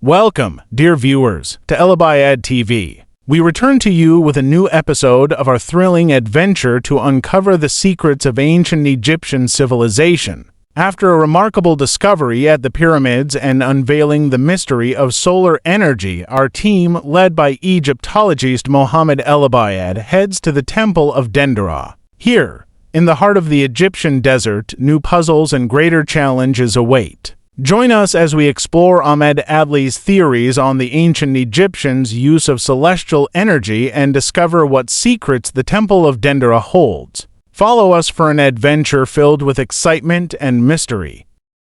Welcome, dear viewers, to Elabyad TV. We return to you with a new episode of our thrilling adventure to uncover the secrets of ancient Egyptian civilization. After a remarkable discovery at the pyramids and unveiling the mystery of solar energy, our team, led by Egyptologist Mohamed Elabyad, heads to the Temple of Dendera. Here, in the heart of the Egyptian desert, new puzzles and greater challenges await. Join us as we explore Ahmed Adly's theories on the ancient Egyptians' use of celestial energy and discover what secrets the Temple of Dendera holds. Follow us for an adventure filled with excitement and mystery.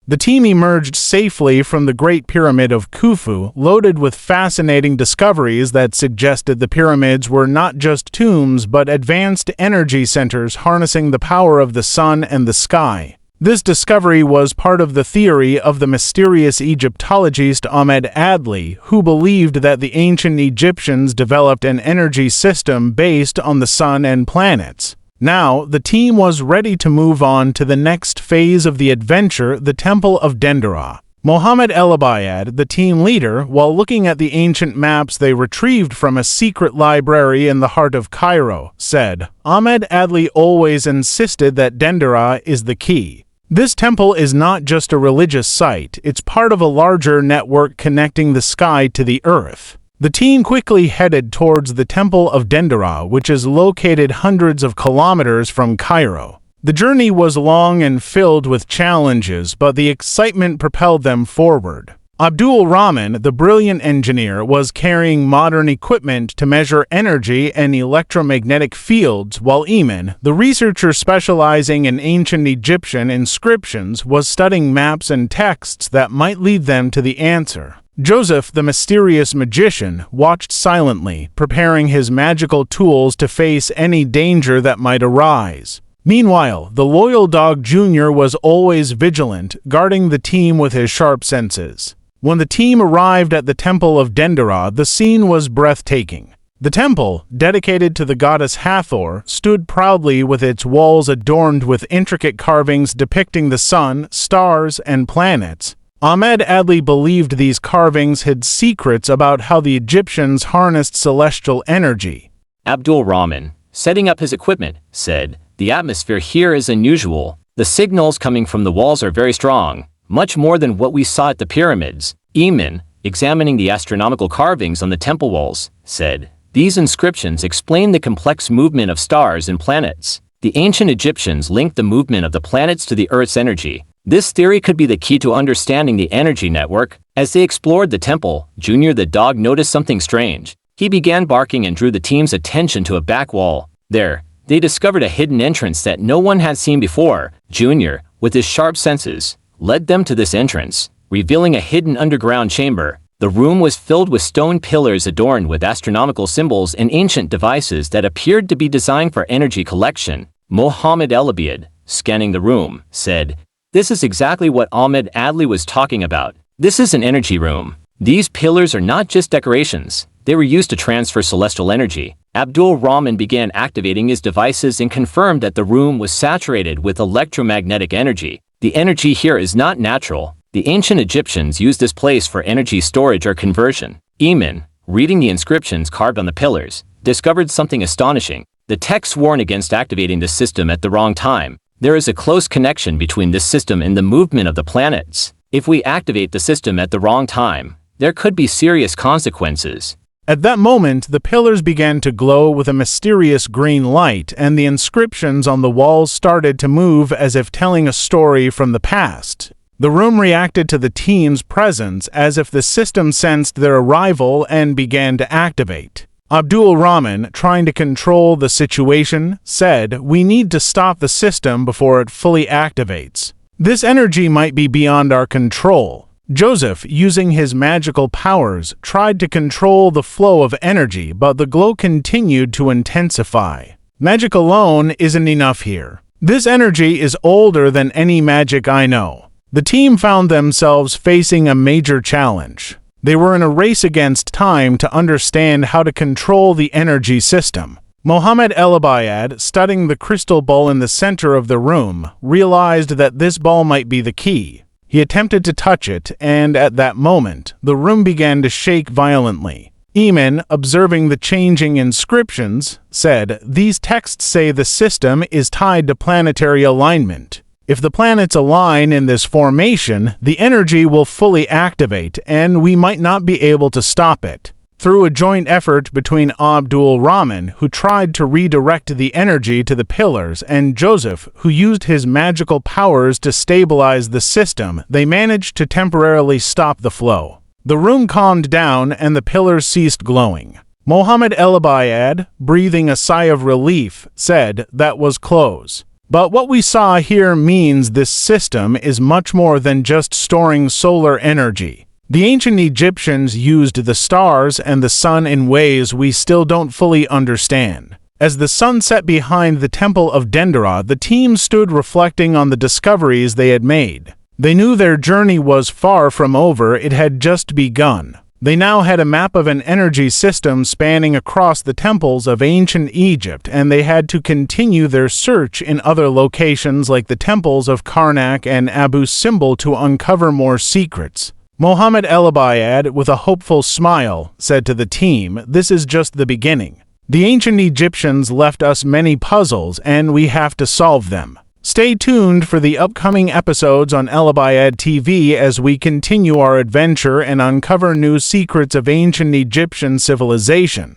The team emerged safely from the Great Pyramid of Khufu, loaded with fascinating discoveries that suggested the pyramids were not just tombs but advanced energy centers harnessing the power of the sun and the sky. This discovery was part of the theory of the mysterious Egyptologist Ahmed Adly, who believed that the ancient Egyptians developed an energy system based on the sun and planets. Now, the team was ready to move on to the next phase of the adventure, the Temple of Dendera. Mohamed Elabyad, the team leader, while looking at the ancient maps they retrieved from a secret library in the heart of Cairo, said, "Ahmed Adly always insisted that Dendera is the key. This temple is not just a religious site, it's part of a larger network connecting the sky to the earth." The team quickly headed towards the Temple of Dendera, which is located hundreds of kilometers from Cairo. The journey was long and filled with challenges, but the excitement propelled them forward. Abdul Rahman, the brilliant engineer, was carrying modern equipment to measure energy and electromagnetic fields, while Eamon, the researcher specializing in ancient Egyptian inscriptions, was studying maps and texts that might lead them to the answer. Joseph, the mysterious magician, watched silently, preparing his magical tools to face any danger that might arise. Meanwhile, the loyal dog Junior was always vigilant, guarding the team with his sharp senses. When the team arrived at the Temple of Dendera, the scene was breathtaking. The temple, dedicated to the goddess Hathor, stood proudly with its walls adorned with intricate carvings depicting the sun, stars, and planets. Ahmed Adly believed these carvings hid secrets about how the Egyptians harnessed celestial energy. Abdul Rahman, setting up his equipment, said, "The atmosphere here is unusual. The signals coming from the walls are very strong, much more than what we saw at the pyramids." Eamon, examining the astronomical carvings on the temple walls, said, "These inscriptions explain the complex movement of stars and planets. The ancient Egyptians linked the movement of the planets to the Earth's energy. This theory could be the key to understanding the energy network." As they explored the temple, Junior the dog noticed something strange. He began barking and drew the team's attention to a back wall. There, they discovered a hidden entrance that no one had seen before. Junior, with his sharp senses, led them to this entrance, revealing a hidden underground chamber. The room was filled with stone pillars adorned with astronomical symbols and ancient devices that appeared to be designed for energy collection. Mohamed Elabyad, scanning the room, said, "This is exactly what Ahmed Adly was talking about. This is an energy room. These pillars are not just decorations. They were used to transfer celestial energy." Abdul Rahman began activating his devices and confirmed that the room was saturated with electromagnetic energy. "The energy here is not natural. The ancient Egyptians used this place for energy storage or conversion." Eamon, reading the inscriptions carved on the pillars, discovered something astonishing. The texts warn against activating the system at the wrong time. There is a close connection between this system and the movement of the planets. If we activate the system at the wrong time, there could be serious consequences. At that moment, the pillars began to glow with a mysterious green light, and the inscriptions on the walls started to move as if telling a story from the past. The room reacted to the team's presence as if the system sensed their arrival and began to activate. Abdul Rahman, trying to control the situation, said, "We need to stop the system before it fully activates. This energy might be beyond our control." Joseph, using his magical powers, tried to control the flow of energy, but the glow continued to intensify. Magic alone isn't enough here. This energy is older than any magic I know. The team found themselves facing a major challenge. They were in a race against time to understand how to control the energy system. Mohamed Elabyad, studying the crystal ball in the center of the room, realized that this ball might be the key. He attempted to touch it, and at that moment, the room began to shake violently. Eamon, observing the changing inscriptions, said, "These texts say the system is tied to planetary alignment. If the planets align in this formation, the energy will fully activate, and we might not be able to stop it." Through a joint effort between Abdul Rahman, who tried to redirect the energy to the pillars, and Joseph, who used his magical powers to stabilize the system, they managed to temporarily stop the flow. The room calmed down and the pillars ceased glowing. Mohamed Elabyad, breathing a sigh of relief, said, "That was close. But what we saw here means this system is much more than just storing solar energy. The ancient Egyptians used the stars and the sun in ways we still don't fully understand." As the sun set behind the Temple of Dendera, the team stood reflecting on the discoveries they had made. They knew their journey was far from over, it had just begun. They now had a map of an energy system spanning across the temples of ancient Egypt, and they had to continue their search in other locations like the temples of Karnak and Abu Simbel to uncover more secrets. Mohamed Elabyad, with a hopeful smile, said to the team, "This is just the beginning. The ancient Egyptians left us many puzzles, and we have to solve them." Stay tuned for the upcoming episodes on Elabyad TV as we continue our adventure and uncover new secrets of ancient Egyptian civilization.